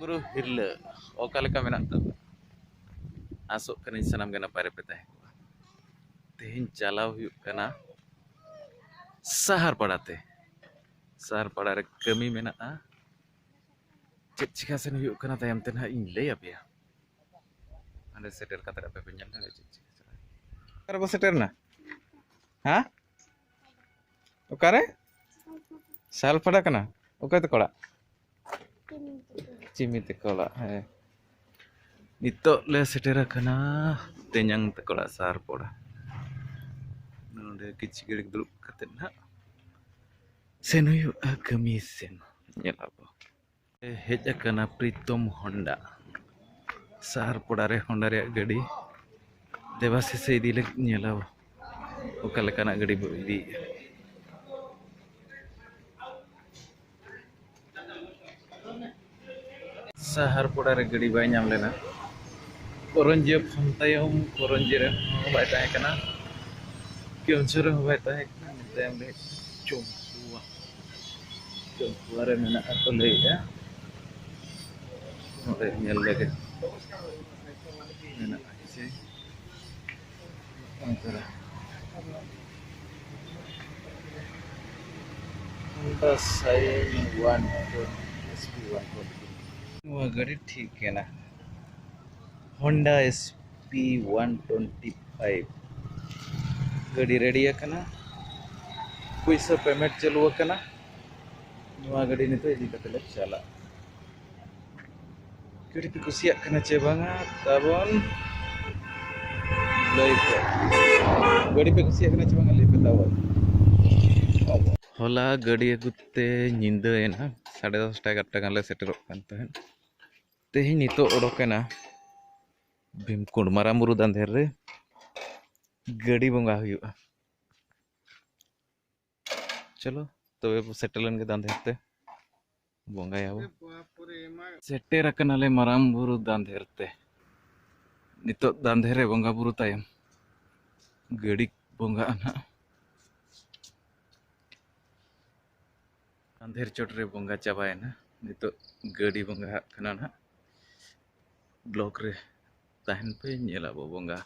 Bro hirle okale ka menak taba asok kani sanam gana pare peta tehin chalaw huyuk kana sahar padate kami menaka cek cika sen huyuk kana tayam tenha in lay apya ande setel kata apa penyal na cek cika kare bo setel na ha okare sal pada kana okai to kola cimi te kola he nito le setera kana tenyang te kola sahar poda nonde kici girik dulu katen ha sen huyuk kami sen nyelabo hej akana Pritom Honda sahar podare Honda re gadi devasi se idi lek nyelaw okale kana gadi bo idi sahar podare gadi bay nyam lena koronje phon tayom koronje re bay tahe kana kyonchur bay tahe kana tayam le chompuwa re mena ato le ya ore nyel lege mena ase antara Honda Shine 120 SP 120 wah gadi ठीक है ना Honda SP 125 gadi ready akana puisa payment chalu akana nua gadi nito idi katele chala gadi pe kusiak kana che banga tabon lay pe gadi pe kusiak kana che banga lay pe tawon hola gadi agute nyinda ena 10:30 11 gaन ले settle kan tahen tehi nito odokena Bhimkund Maramuru Dandher re gadi bonga huyuga चलो तो सेटलन के दांधेर ते बोंगा याव सेटेर अकनाले मरामबुरु दांधेर ते नितो दांधेर रे बोंगा बुरु तायम गड़ी बोंगा ना दांधेर चोट रे बोंगा चाबाय ना नितो गड़ी बोंगा कना ना ब्लॉक रे ताहन पे नेला बो बोंगा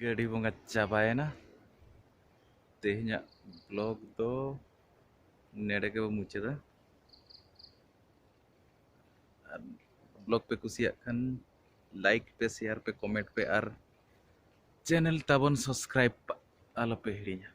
गड़ी बोंगा चाबाय ना तेहnya ब्लॉग तो नेड़े के मुचादा ब्लॉग पे कुसिया खान लाइक पे शेयर पे कमेंट पे और चैनल ताबन सब्सक्राइब आलो पे हिड़िया